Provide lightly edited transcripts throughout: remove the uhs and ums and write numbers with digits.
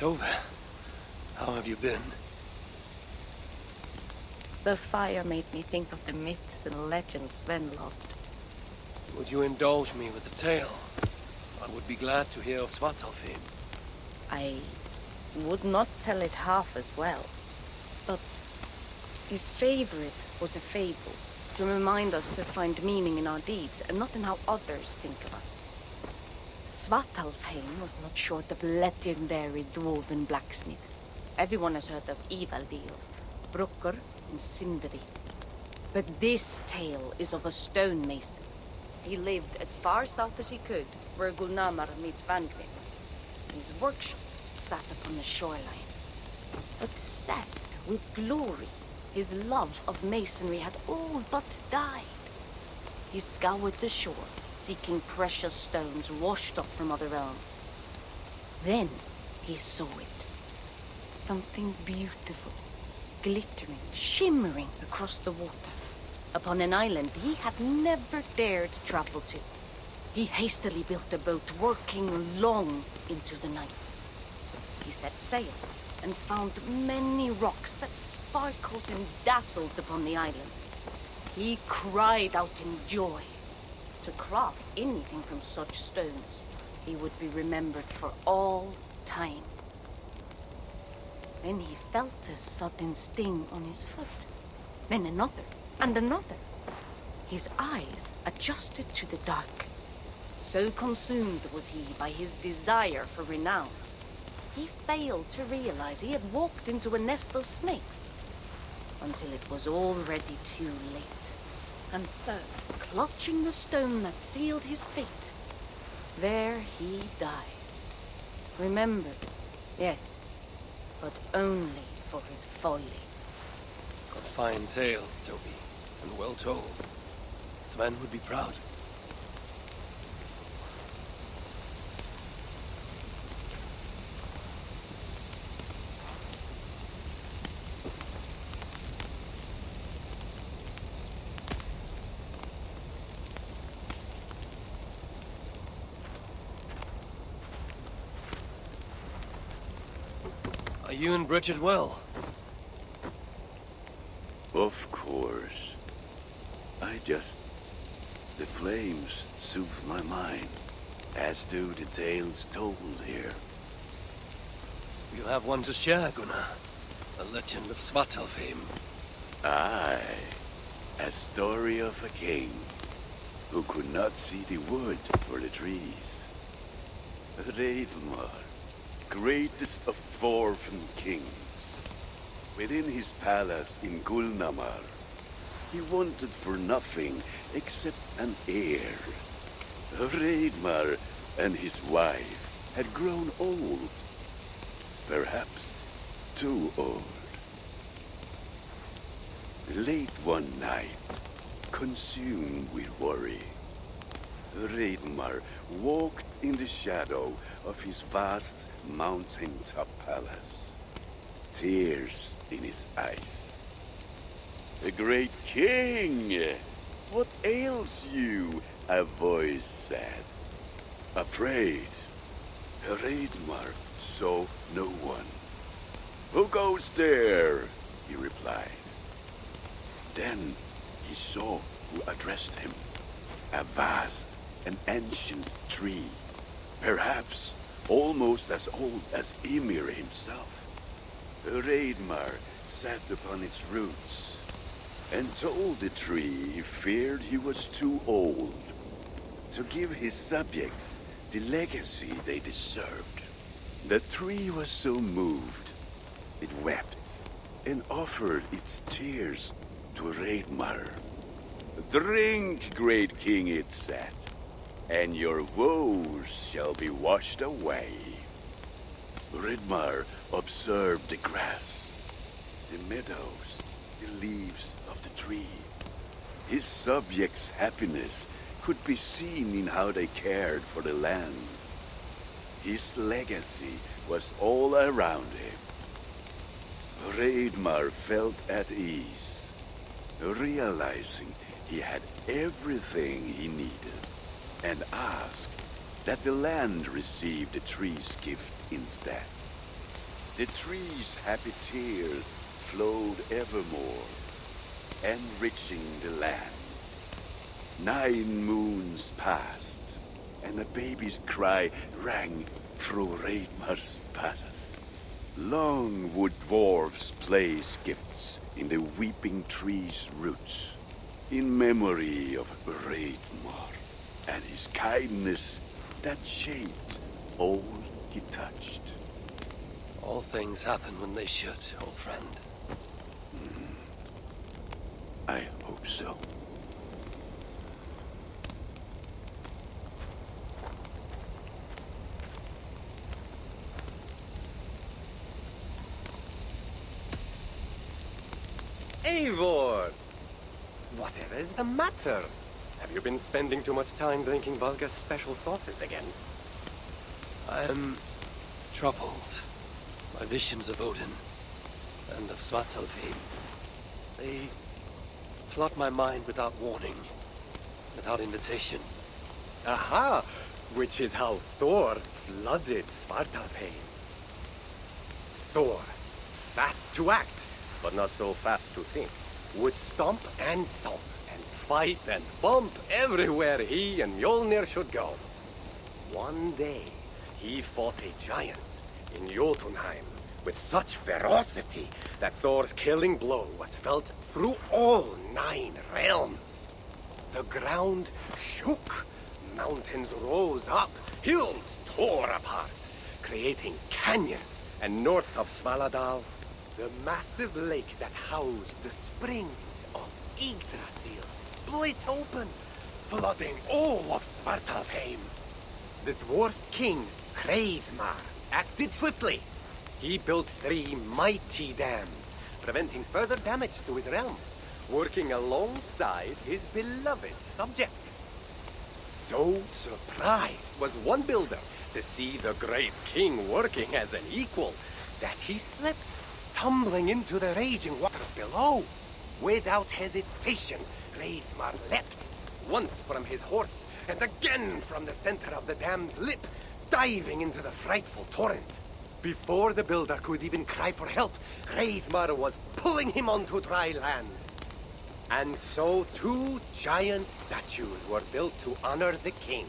Tove, how have you been? The fire made me think of the myths and legends Sven loved. Would you indulge me with a tale? I would be glad to hear of Svartalfheim. I would not tell it half as well, but his favorite was a fable, to remind us to find meaning in our deeds and not in how others think of us. Svartalfheim was not short of legendary dwarven blacksmiths. Everyone has heard of Ivaldi, of Brucker and Sindri. But this tale is of a stonemason. He lived as far south as he could, where Gulnamar meets Vangvin. His workshop sat upon the shoreline. Obsessed with glory, his love of masonry had all but died. He scoured the shore, seeking precious stones washed up from other realms. Then he saw it. Something beautiful, glittering, shimmering across the water, upon an island he had never dared travel to. He hastily built a boat, working long into the night. He set sail and found many rocks that sparkled and dazzled upon the island. He cried out in joy. To craft anything from such stones, he would be remembered for all time. Then he felt a sudden sting on his foot. Then another, and another. His eyes adjusted to the dark. So consumed was he by his desire for renown, he failed to realize he had walked into a nest of snakes, until it was already too late. And so, clutching the stone that sealed his fate, there he died. Remembered, yes, but only for his folly. A fine tale, Toby, and well told. Sven would be proud. Are you and Bridget well? Of course. The flames soothe my mind, as do the tales told here. You have one to share, Gunnar. A legend of Svartalfheim. Aye, a story of a king who could not see the wood for the trees. Radeon, greatest of dwarven kings. Within his palace in Gulnamar, he wanted for nothing except an heir. Radeon and his wife had grown old. Perhaps too old. Late one night, consumed with worry, Radeon walked in the shadow of his vast mountaintop palace, tears in his eyes. "A great king! What ails you?" a voice said. Afraid, Radeon saw no one. "Who goes there?" he replied. Then he saw who addressed him. A vast and ancient tree, perhaps almost as old as Ymir himself. Radeon sat upon its roots and told the tree he feared he was too old to give his subjects the legacy they deserved. The tree was so moved, it wept and offered its tears to Radeon. "Drink, great king," it said, "and your woes shall be washed away." Radeon observed the grass, the meadows, the leaves of the tree. His subjects' happiness could be seen in how they cared for the land. His legacy was all around him. Radeon felt at ease, realizing he had everything he needed, and asked that the land receive the tree's gift instead. The trees' happy tears flowed evermore, enriching the land. 9 moons passed, and a baby's cry rang through Reidmar's palace. Long would dwarves place gifts in the weeping tree's roots, in memory of Reidmar and his kindness that shaped all he touched. All things happen when they should, old friend. I hope so. Eivor! Whatever is the matter? Have you been spending too much time drinking Valga's special sauces again? I am troubled by visions of Odin and of Svartalfheim. They flood my mind without warning, without invitation. Aha! Which is how Thor flooded Svartalfheim. Thor, fast to act, but not so fast to think, would stomp and thump and fight and bump everywhere he and Mjolnir should go. One day, he fought a giant in Jotunheim with such ferocity that Thor's killing blow was felt through all 9 realms. The ground shook, mountains rose up, hills tore apart, creating canyons, and north of Svaladal, the massive lake that housed the springs of Yggdrasil split open, flooding all of Svartalfheim. The dwarf king, Hreidmar, acted swiftly. He built 3 mighty dams, preventing further damage to his realm, working alongside his beloved subjects. So surprised was one builder to see the great king working as an equal that he slipped, tumbling into the raging waters below. Without hesitation, Hreidmar leapt, once from his horse and again from the center of the dam's lip, diving into the frightful torrent. Before the builder could even cry for help, Hreidmar was pulling him onto dry land. And so 2 giant statues were built to honor the king,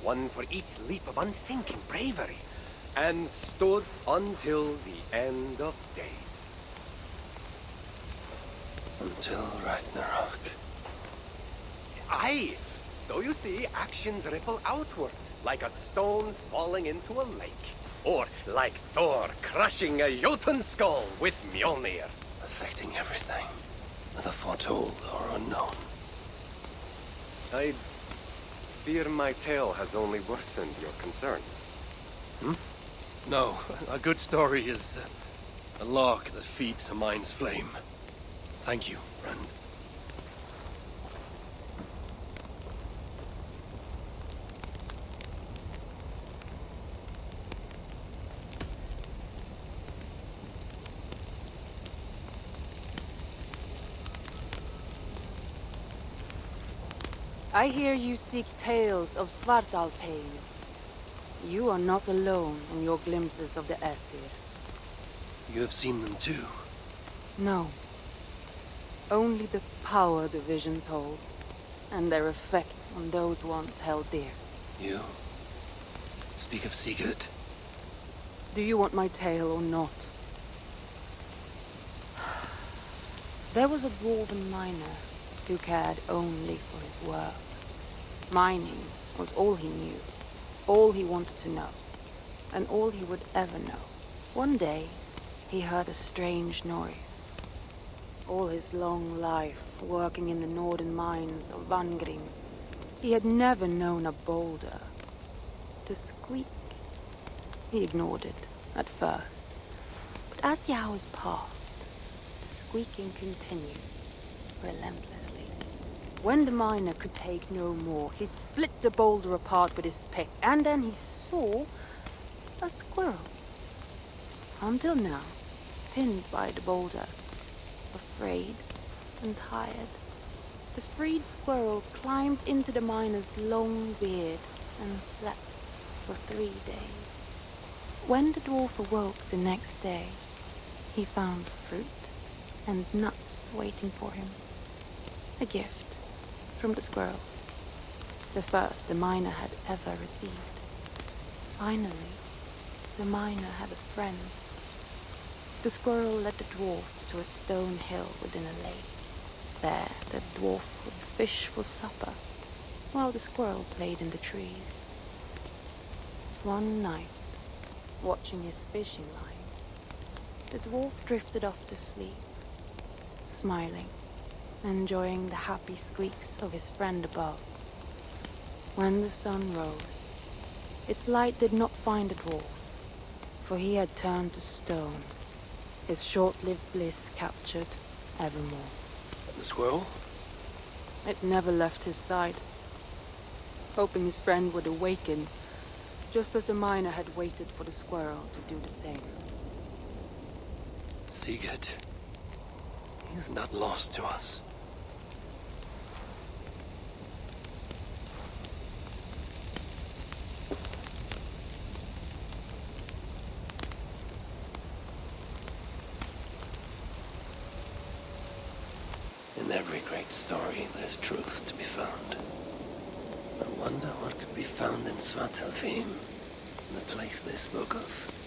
one for each leap of unthinking bravery, and stood until the end of days. Until Ragnarok. Aye! So you see, actions ripple outward, like a stone falling into a lake. Or like Thor crushing a Jotun skull with Mjolnir. Affecting everything, whether foretold or unknown. I fear my tale has only worsened your concerns. No, a good story is a log that feeds a mind's flame. Thank you, friend. I hear you seek tales of Svartalfheim. You are not alone in your glimpses of the Aesir. You have seen them too. No. Only the power the visions hold, and their effect on those once held dear. You speak of Sigurd. Do you want my tale or not? There was a dwarven miner who cared only for his work. Mining was all he knew, all he wanted to know, and all he would ever know. One day, he heard a strange noise. All his long life, working in the northern mines of Vangring, he had never known a boulder to squeak. He ignored it at first, but as the hours passed, the squeaking continued relentlessly. When the miner could take no more, he split the boulder apart with his pick, and then he saw a squirrel. Until now, pinned by the boulder, afraid and tired, the freed squirrel climbed into the miner's long beard and slept for 3 days. When the dwarf awoke the next day, he found fruit and nuts waiting for him. A gift from the squirrel, the first the miner had ever received. Finally, the miner had a friend. The squirrel led the dwarf to a stone hill within a lake. There, the dwarf would fish for supper, while the squirrel played in the trees. One night, watching his fishing line, the dwarf drifted off to sleep, smiling, enjoying the happy squeaks of his friend above. When the sun rose, its light did not find the dwarf, for he had turned to stone, his short-lived bliss captured evermore. The squirrel? It never left his side, hoping his friend would awaken, just as the miner had waited for the squirrel to do the same. Sigurd. He is not lost to us. In every great story, there's truth to be found. I wonder what could be found in Svartalfheim, the place they spoke of.